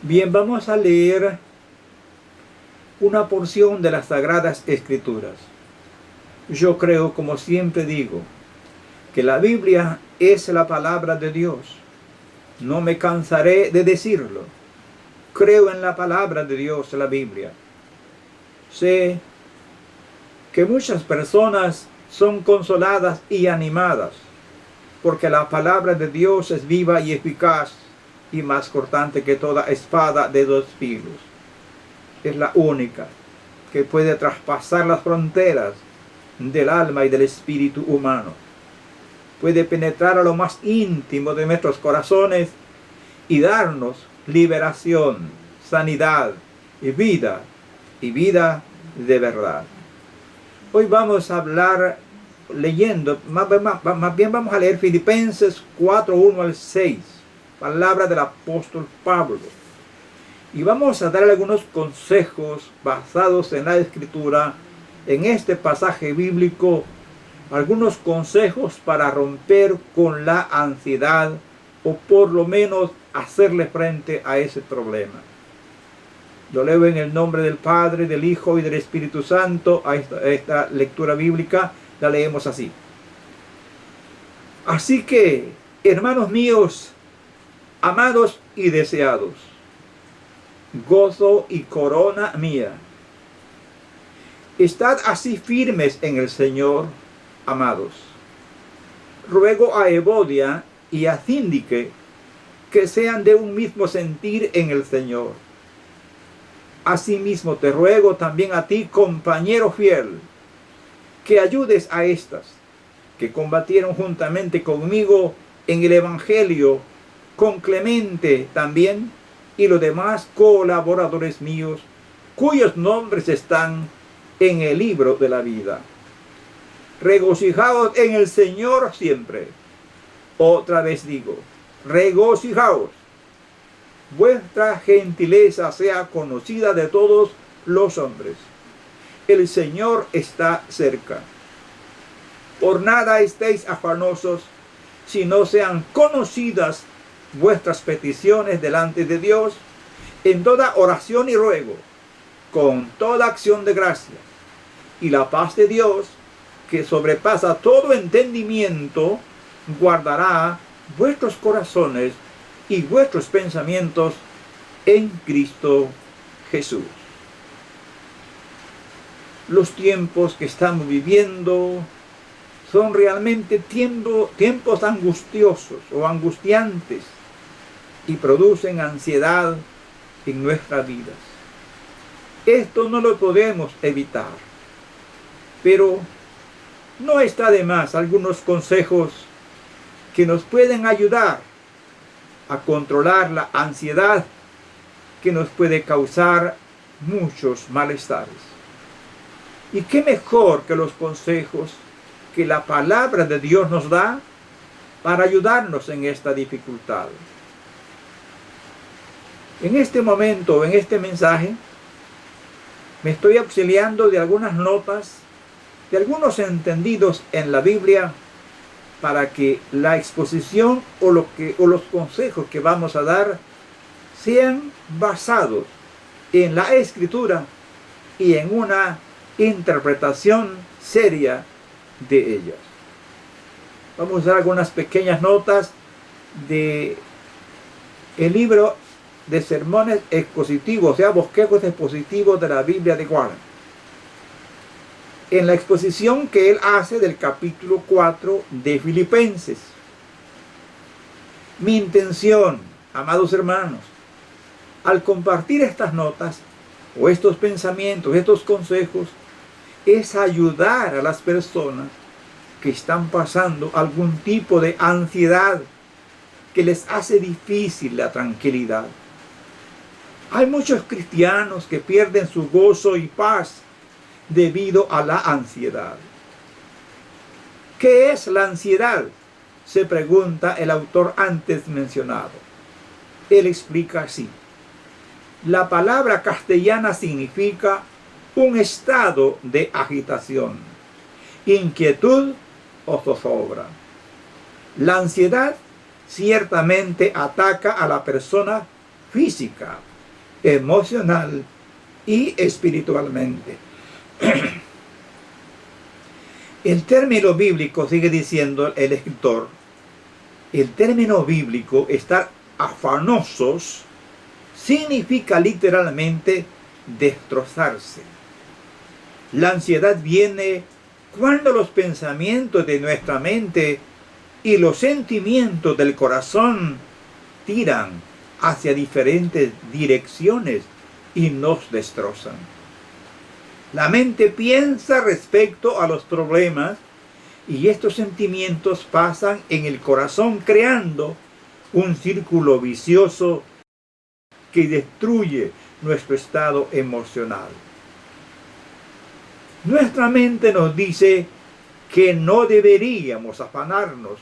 Bien, vamos a leer una porción de las Sagradas Escrituras. Yo creo, como siempre digo, que la Biblia es la palabra de Dios. No me cansaré de decirlo. Creo en la palabra de Dios, la Biblia. Sé que muchas personas son consoladas y animadas porque la palabra de Dios es viva y eficaz y más cortante que toda espada de dos filos. Es la única que puede traspasar las fronteras del alma y del espíritu humano. Puede penetrar a lo más íntimo de nuestros corazones y darnos liberación, sanidad y vida de verdad. Hoy vamos a hablar leyendo, más bien vamos a leer Filipenses 4, 1 al 6, palabra del apóstol Pablo. Y vamos a dar algunos consejos basados en la Escritura, en este pasaje bíblico, algunos consejos para romper con la ansiedad o por lo menos hacerle frente a ese problema. Lo leo en el nombre del Padre, del Hijo y del Espíritu Santo. A esta lectura bíblica la leemos así. Así que, hermanos míos, amados y deseados, gozo y corona mía, estad así firmes en el Señor, amados. Ruego a Evodia y a Síndique que sean de un mismo sentir en el Señor. Asimismo te ruego también a ti, compañero fiel, que ayudes a estas que combatieron juntamente conmigo en el Evangelio, con Clemente también y los demás colaboradores míos, cuyos nombres están en el libro de la vida. Regocijaos en el Señor siempre. Otra vez digo, regocijaos. Vuestra gentileza sea conocida de todos los hombres. El Señor está cerca. Por nada estéis afanosos, si no sean conocidas vuestras peticiones delante de Dios, en toda oración y ruego, con toda acción de gracia. Y la paz de Dios, que sobrepasa todo entendimiento, guardará vuestros corazones y vuestros pensamientos en Cristo Jesús. Los tiempos que estamos viviendo son realmente tiempos angustiosos o angustiantes y producen ansiedad en nuestras vidas. Esto no lo podemos evitar, pero no está de más algunos consejos que nos pueden ayudar a controlar la ansiedad que nos puede causar muchos malestares. Y qué mejor que los consejos que la palabra de Dios nos da para ayudarnos en esta dificultad. En este momento, en este mensaje, me estoy auxiliando de algunas notas, de algunos entendidos en la Biblia, para que la exposición o los consejos que vamos a dar sean basados en la Escritura y en una interpretación seria de ellas. Vamos a usar algunas pequeñas notas de el libro de sermones expositivos, o sea, bosquejos expositivos de la Biblia de Warren. En la exposición que él hace del capítulo 4 de Filipenses. Mi intención, amados hermanos, al compartir estas notas o estos pensamientos, estos consejos, es ayudar a las personas que están pasando algún tipo de ansiedad que les hace difícil la tranquilidad. Hay muchos cristianos que pierden su gozo y paz debido a la ansiedad. ¿Qué es la ansiedad?, se pregunta el autor antes mencionado. Él explica así. La palabra castellana significa un estado de agitación, inquietud o zozobra. La ansiedad ciertamente ataca a la persona física, emocional y espiritualmente. El término bíblico, sigue diciendo el escritor, el término bíblico, estar afanosos, significa literalmente destrozarse. La ansiedad viene cuando los pensamientos de nuestra mente y los sentimientos del corazón tiran hacia diferentes direcciones y nos destrozan. La mente piensa respecto a los problemas y estos sentimientos pasan en el corazón creando un círculo vicioso que destruye nuestro estado emocional. Nuestra mente nos dice que no deberíamos afanarnos,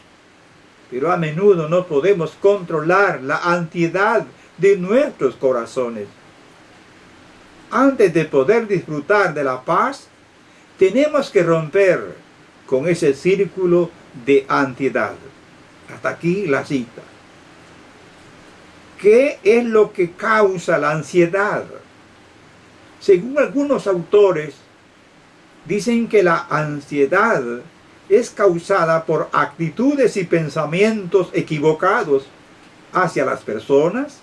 pero a menudo no podemos controlar la ansiedad de nuestros corazones. Antes de poder disfrutar de la paz, tenemos que romper con ese círculo de ansiedad. Hasta aquí la cita. ¿Qué es lo que causa la ansiedad? Según algunos autores, dicen que la ansiedad es causada por actitudes y pensamientos equivocados hacia las personas,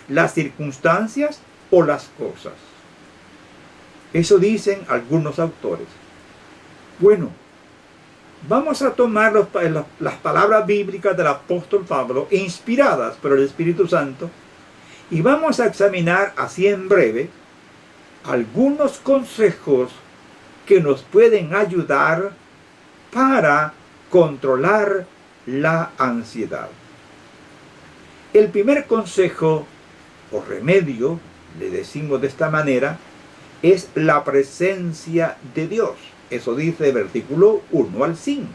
las circunstancias o las cosas. Eso dicen algunos autores. Bueno, vamos a tomar las palabras bíblicas del apóstol Pablo, inspiradas por el Espíritu Santo, y vamos a examinar así en breve algunos consejos que nos pueden ayudar para controlar la ansiedad. El primer consejo o remedio, le decimos de esta manera, es la presencia de Dios. Eso dice el versículo 1 al 5.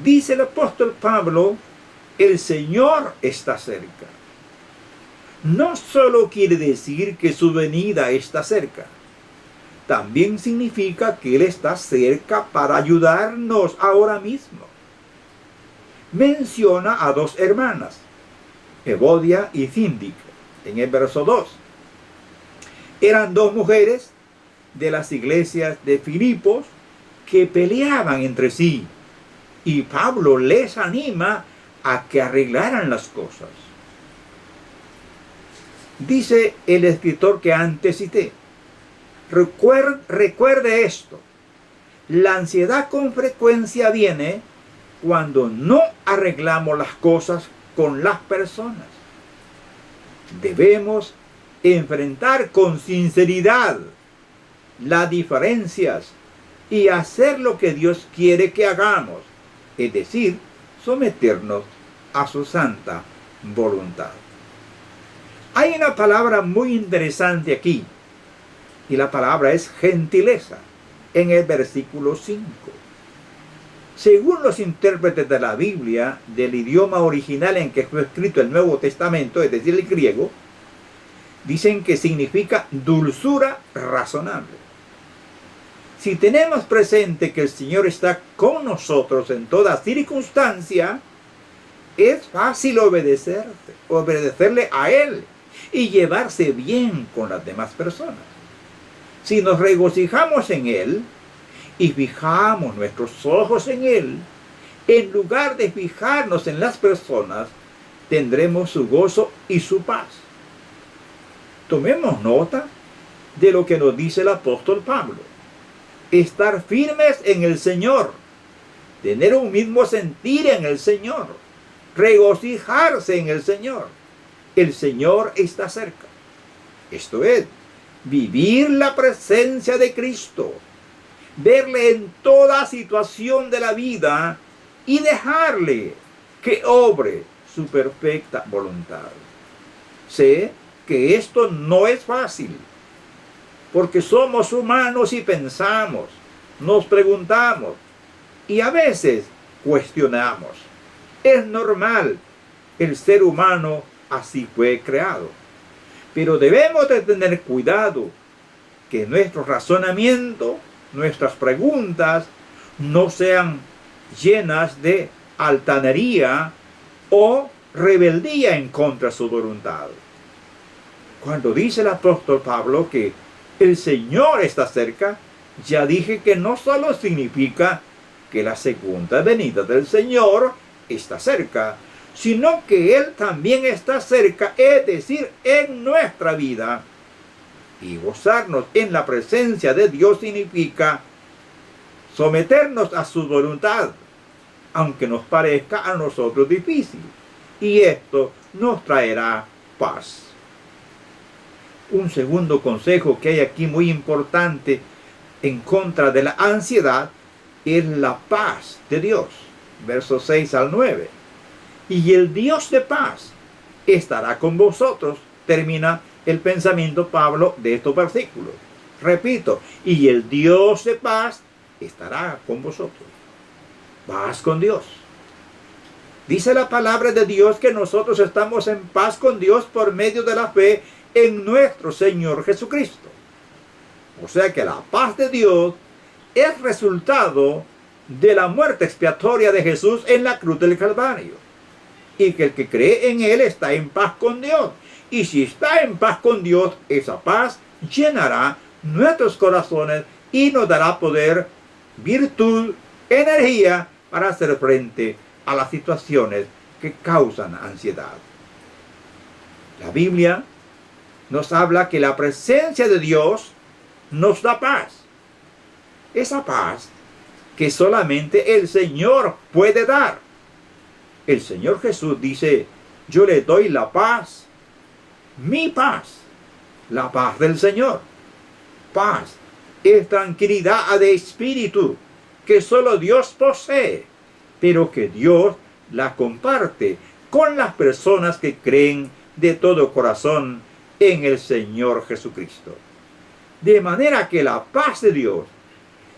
Dice el apóstol Pablo, el Señor está cerca. No solo quiere decir que su venida está cerca, también significa que Él está cerca para ayudarnos ahora mismo. Menciona a dos hermanas, Evodia y Síndica, en el verso 2. Eran dos mujeres de las iglesias de Filipos que peleaban entre sí, y Pablo les anima a que arreglaran las cosas. Dice el escritor que antes cité, recuerde esto, la ansiedad con frecuencia viene cuando no arreglamos las cosas con las personas. Debemos enfrentar con sinceridad las diferencias y hacer lo que Dios quiere que hagamos, es decir, someternos a su santa voluntad. Hay una palabra muy interesante aquí, y la palabra es gentileza, en el versículo 5. Según los intérpretes de la Biblia, del idioma original en que fue escrito el Nuevo Testamento, es decir, el griego, dicen que significa dulzura razonable. Si tenemos presente que el Señor está con nosotros en toda circunstancia, es fácil obedecerle a Él y llevarse bien con las demás personas. Si nos regocijamos en Él y fijamos nuestros ojos en Él, en lugar de fijarnos en las personas, tendremos su gozo y su paz. Tomemos nota de lo que nos dice el apóstol Pablo. Estar firmes en el Señor, tener un mismo sentir en el Señor, regocijarse en el Señor. El Señor está cerca. Esto es, vivir la presencia de Cristo, verle en toda situación de la vida y dejarle que obre su perfecta voluntad. Sé que esto no es fácil, porque somos humanos y pensamos, nos preguntamos y a veces cuestionamos. Es normal, el ser humano así fue creado. Pero debemos de tener cuidado que nuestro razonamiento, nuestras preguntas, no sean llenas de altanería o rebeldía en contra de su voluntad. Cuando dice el apóstol Pablo que el Señor está cerca, ya dije que no solo significa que la segunda venida del Señor está cerca, sino que Él también está cerca, es decir, en nuestra vida. Y gozarnos en la presencia de Dios significa someternos a su voluntad, aunque nos parezca a nosotros difícil. Y esto nos traerá paz. Un segundo consejo que hay aquí muy importante en contra de la ansiedad es la paz de Dios. Versos 6 al 9. Y el Dios de paz estará con vosotros. Termina el pensamiento Pablo de estos versículos. Repito, y el Dios de paz estará con vosotros. Paz con Dios. Dice la palabra de Dios que nosotros estamos en paz con Dios por medio de la fe en nuestro Señor Jesucristo. O sea que la paz de Dios es resultado de la muerte expiatoria de Jesús en la cruz del Calvario. Y que el que cree en Él está en paz con Dios. Y si está en paz con Dios, esa paz llenará nuestros corazones y nos dará poder, virtud, energía para hacer frente a las situaciones que causan ansiedad. La Biblia nos habla que la presencia de Dios nos da paz. Esa paz que solamente el Señor puede dar. El Señor Jesús dice, yo le doy la paz, mi paz, la paz del Señor. Paz es tranquilidad de espíritu que solo Dios posee, pero que Dios la comparte con las personas que creen de todo corazón en el Señor Jesucristo. De manera que la paz de Dios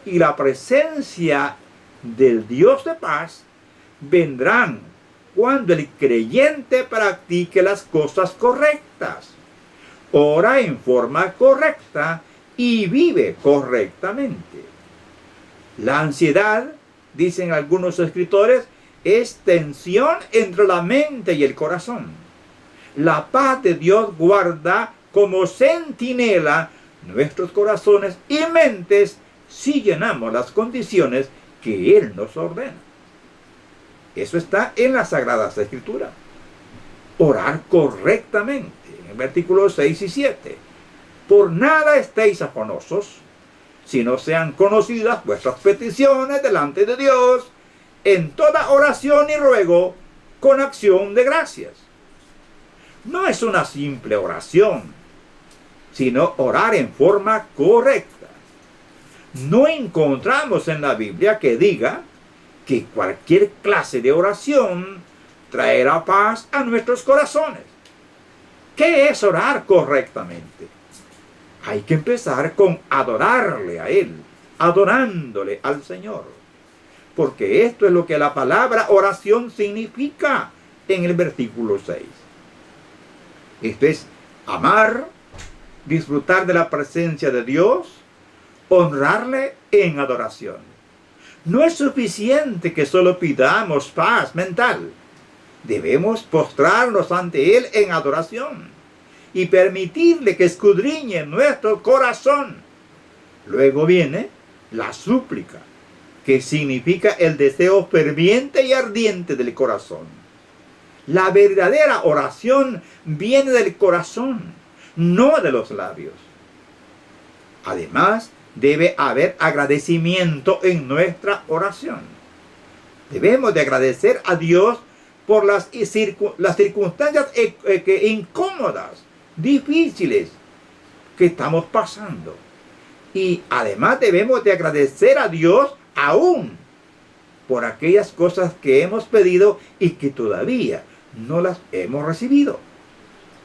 y la presencia del Dios de paz vendrán cuando el creyente practique las cosas correctas, ora en forma correcta y vive correctamente. La ansiedad, dicen algunos escritores, es tensión entre la mente y el corazón. La paz de Dios guarda como centinela nuestros corazones y mentes si llenamos las condiciones que Él nos ordena. Eso está en las Sagradas Escrituras. Orar correctamente, en versículos 6 y 7. Por nada estéis afanosos, si no sean conocidas vuestras peticiones delante de Dios, en toda oración y ruego, con acción de gracias. No es una simple oración, sino orar en forma correcta. No encontramos en la Biblia que diga que cualquier clase de oración traerá paz a nuestros corazones. ¿Qué es orar correctamente? Hay que empezar con adorarle a Él, adorándole al Señor. Porque esto es lo que la palabra oración significa en el versículo 6. Esto es amar, disfrutar de la presencia de Dios, honrarle en adoración. No es suficiente que solo pidamos paz mental. Debemos postrarnos ante Él en adoración y permitirle que escudriñe nuestro corazón. Luego viene la súplica, que significa el deseo ferviente y ardiente del corazón. La verdadera oración viene del corazón, no de los labios. Además, debe haber agradecimiento en nuestra oración. Debemos de agradecer a Dios por las circunstancias incómodas, difíciles que estamos pasando. Y además debemos de agradecer a Dios aún por aquellas cosas que hemos pedido y que todavía no las hemos recibido.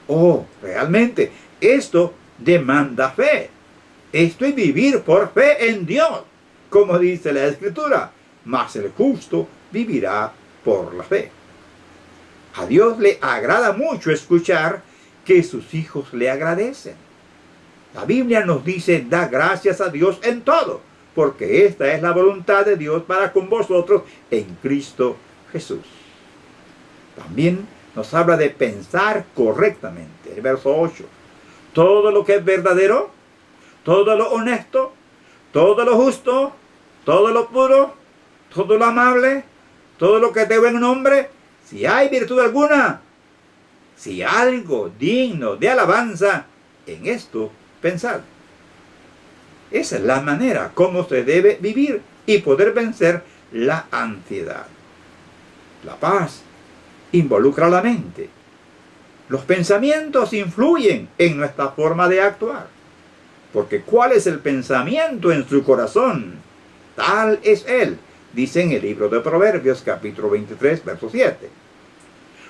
Oh, realmente, esto demanda fe. Esto es vivir por fe en Dios, como dice la Escritura, mas el justo vivirá por la fe. A Dios le agrada mucho escuchar que sus hijos le agradecen. La Biblia nos dice, da gracias a Dios en todo, porque esta es la voluntad de Dios para con vosotros en Cristo Jesús. También nos habla de pensar correctamente. El verso 8. Todo lo que es verdadero, todo lo honesto, todo lo justo, todo lo puro, todo lo amable, todo lo que de buen nombre, si hay virtud alguna, si algo digno de alabanza, en esto pensad. Esa es la manera como se debe vivir y poder vencer la ansiedad. La paz involucra la mente. Los pensamientos influyen en nuestra forma de actuar. Porque ¿cuál es el pensamiento en su corazón? Tal es él, dice en el libro de Proverbios, capítulo 23, verso 7.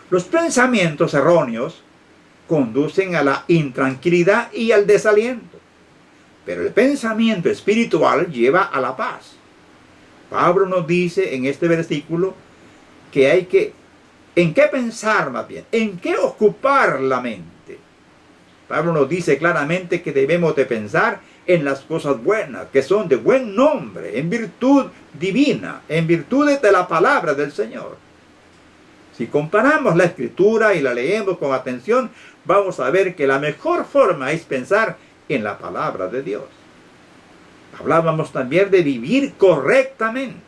Los pensamientos erróneos conducen a la intranquilidad y al desaliento. Pero el pensamiento espiritual lleva a la paz. Pablo nos dice en este versículo que hay que, ¿en qué pensar más bien? ¿En qué ocupar la mente? Pablo nos dice claramente que debemos de pensar en las cosas buenas, que son de buen nombre, en virtud divina, en virtudes de la palabra del Señor. Si comparamos la Escritura y la leemos con atención, vamos a ver que la mejor forma es pensar en la palabra de Dios. Hablábamos también de vivir correctamente.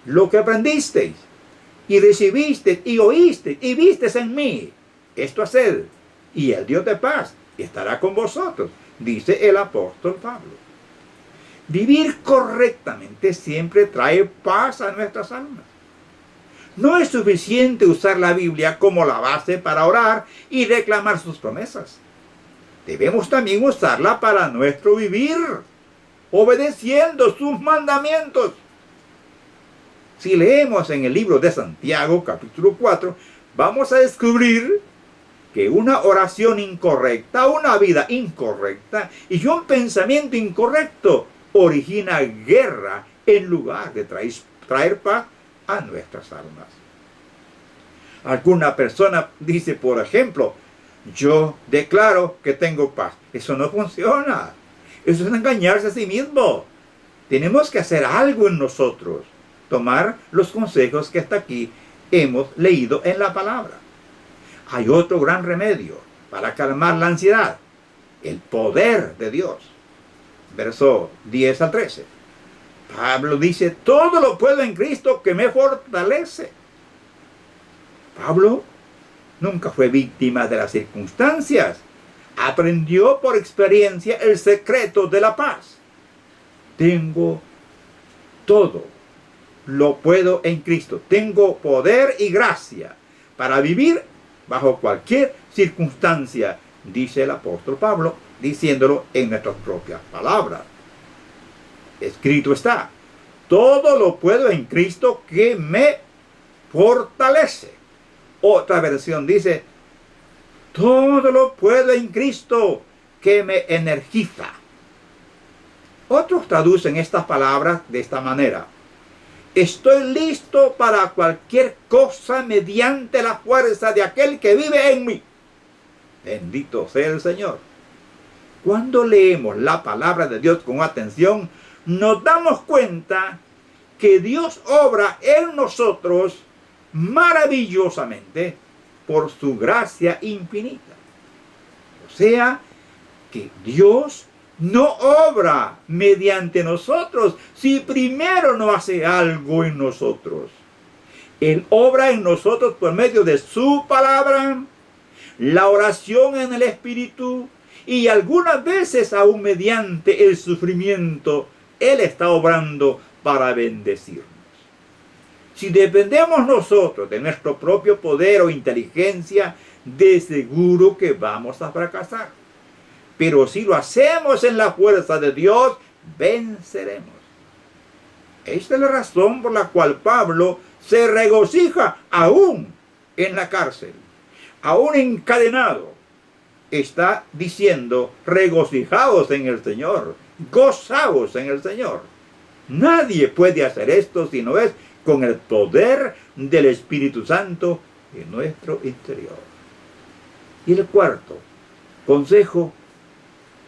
Lo que aprendisteis y recibisteis y oísteis y visteis en mí, esto haced, y el Dios de paz estará con vosotros, dice el apóstol Pablo. Vivir correctamente siempre trae paz a nuestras almas. No es suficiente usar la Biblia como la base para orar y reclamar sus promesas. Debemos también usarla para nuestro vivir, obedeciendo sus mandamientos. Si leemos en el libro de Santiago, capítulo 4, vamos a descubrir que una oración incorrecta, una vida incorrecta y un pensamiento incorrecto origina guerra en lugar de traer paz a nuestras almas. Alguna persona dice, por ejemplo, yo declaro que tengo paz. Eso no funciona. Eso es engañarse a sí mismo. Tenemos que hacer algo en nosotros. Tomar los consejos que hasta aquí hemos leído en la palabra. Hay otro gran remedio para calmar la ansiedad. El poder de Dios. Verso 10 al 13. Pablo dice, todo lo puedo en Cristo que me fortalece. Pablo nunca fue víctima de las circunstancias. Aprendió por experiencia el secreto de la paz. Tengo todo, lo puedo en Cristo. Tengo poder y gracia para vivir bajo cualquier circunstancia, dice el apóstol Pablo, diciéndolo en nuestras propias palabras. Escrito está, todo lo puedo en Cristo que me fortalece. Otra versión dice, todo lo puedo en Cristo que me energiza. Otros traducen estas palabras de esta manera. Estoy listo para cualquier cosa mediante la fuerza de aquel que vive en mí. Bendito sea el Señor. Cuando leemos la palabra de Dios con atención, nos damos cuenta que Dios obra en nosotros maravillosamente por su gracia infinita. O sea, que Dios no obra mediante nosotros si primero no hace algo en nosotros. Él obra en nosotros por medio de su palabra, la oración en el Espíritu y algunas veces aún mediante el sufrimiento. Él está obrando para bendecirnos. Si dependemos nosotros de nuestro propio poder o inteligencia, de seguro que vamos a fracasar. Pero si lo hacemos en la fuerza de Dios, venceremos. Esta es la razón por la cual Pablo se regocija aún en la cárcel, aún encadenado. Está diciendo, regocijaos en el Señor, gozaos en el Señor. Nadie puede hacer esto si no es con el poder del Espíritu Santo en nuestro interior. Y el cuarto consejo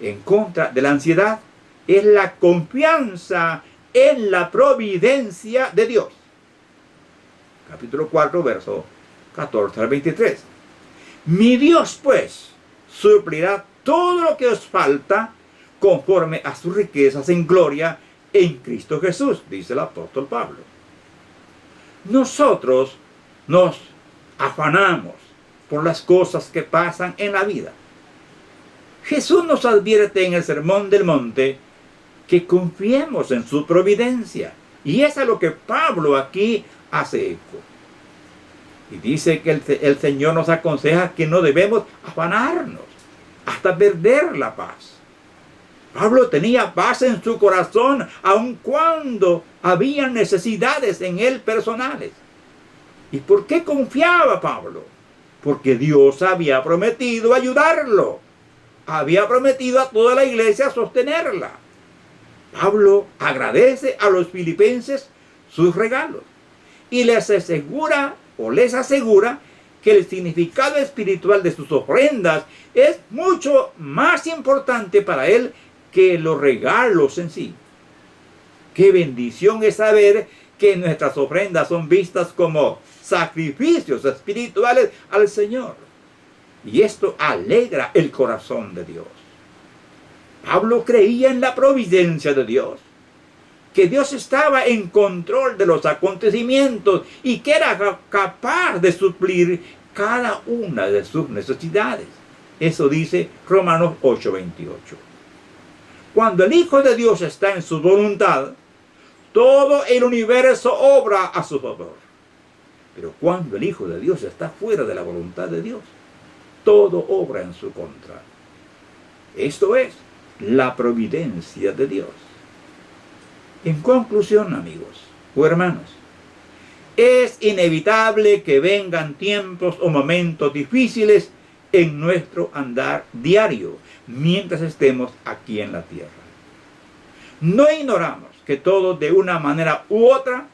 en contra de la ansiedad es la confianza en la providencia de Dios. Capítulo 4, verso 14 al 23. Mi Dios, pues, suplirá todo lo que os falta conforme a sus riquezas en gloria en Cristo Jesús, dice el apóstol Pablo. Nosotros nos afanamos por las cosas que pasan en la vida. Jesús nos advierte en el Sermón del Monte que confiemos en su providencia. Y eso es lo que Pablo aquí hace eco. Y dice que el Señor nos aconseja que no debemos afanarnos hasta perder la paz. Pablo tenía paz en su corazón aun cuando había necesidades en él personales. ¿Y por qué confiaba Pablo? Porque Dios había prometido ayudarlo. Había prometido a toda la iglesia sostenerla. Pablo agradece a los filipenses sus regalos y les asegura que el significado espiritual de sus ofrendas es mucho más importante para él que los regalos en sí. Qué bendición es saber que nuestras ofrendas son vistas como sacrificios espirituales al Señor. Y esto alegra el corazón de Dios. Pablo creía en la providencia de Dios, que Dios estaba en control de los acontecimientos y que era capaz de suplir cada una de sus necesidades. Eso dice Romanos 8:28. Cuando el Hijo de Dios está en su voluntad, todo el universo obra a su favor. Pero cuando el Hijo de Dios está fuera de la voluntad de Dios, todo obra en su contra. Esto es la providencia de Dios. En conclusión, amigos o hermanos, es inevitable que vengan tiempos o momentos difíciles en nuestro andar diario mientras estemos aquí en la tierra. No ignoramos que todos de una manera u otra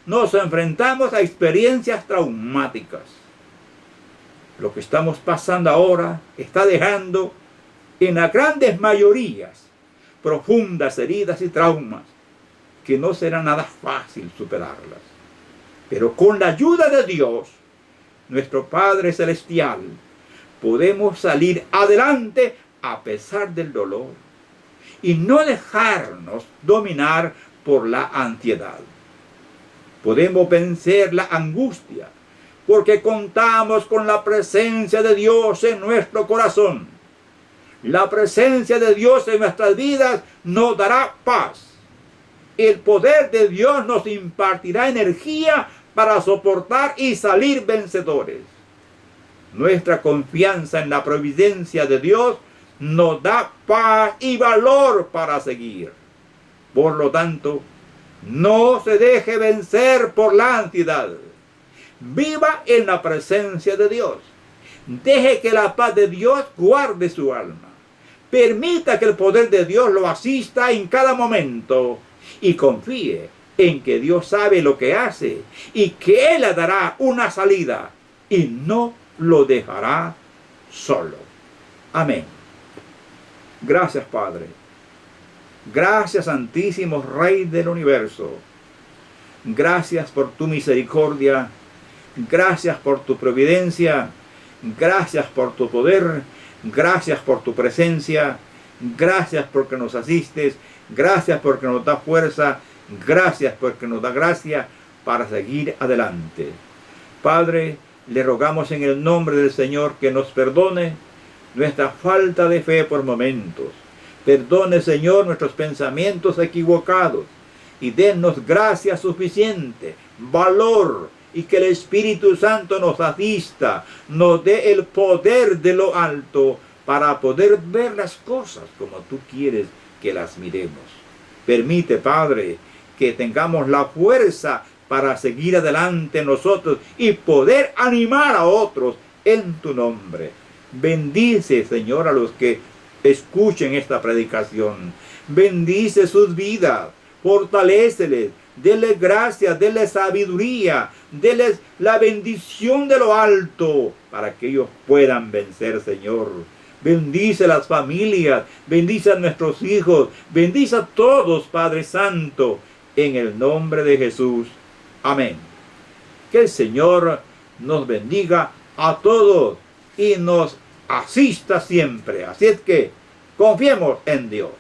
nos enfrentamos a experiencias traumáticas. Lo que estamos pasando ahora está dejando en las grandes mayorías profundas heridas y traumas que no será nada fácil superarlas. Pero con la ayuda de Dios, nuestro Padre Celestial, podemos salir adelante a pesar del dolor y no dejarnos dominar por la ansiedad. Podemos vencer la angustia porque contamos con la presencia de Dios en nuestro corazón. La presencia de Dios en nuestras vidas nos dará paz. El poder de Dios nos impartirá energía para soportar y salir vencedores. Nuestra confianza en la providencia de Dios nos da paz y valor para seguir. Por lo tanto, no se deje vencer por la ansiedad. Viva en la presencia de Dios. Deje que la paz de Dios guarde su alma. Permita que el poder de Dios lo asista en cada momento. Y confíe en que Dios sabe lo que hace y que Él le dará una salida y no lo dejará solo. Amén. Gracias, Padre. Gracias, Santísimo Rey del Universo. Gracias por tu misericordia. Gracias por tu providencia. Gracias por tu poder. Gracias por tu presencia. Gracias porque nos asistes. Gracias porque nos da fuerza. Gracias porque nos da gracia para seguir adelante. Padre, le rogamos en el nombre del Señor que nos perdone nuestra falta de fe por momentos. Perdone, Señor, nuestros pensamientos equivocados y dennos gracia suficiente, valor, y que el Espíritu Santo nos asista, nos dé el poder de lo alto para poder ver las cosas como tú quieres que las miremos. Permite, Padre, que tengamos la fuerza para seguir adelante nosotros y poder animar a otros en tu nombre. Bendice, Señor, a los que escuchen esta predicación. Bendice sus vidas, fortaléceles, denles gracia, denles sabiduría, denles la bendición de lo alto para que ellos puedan vencer, Señor. Bendice las familias, bendice a nuestros hijos, bendice a todos, Padre Santo, en el nombre de Jesús. Amén. Que el Señor nos bendiga a todos y nos asista siempre. Así es que confiemos en Dios.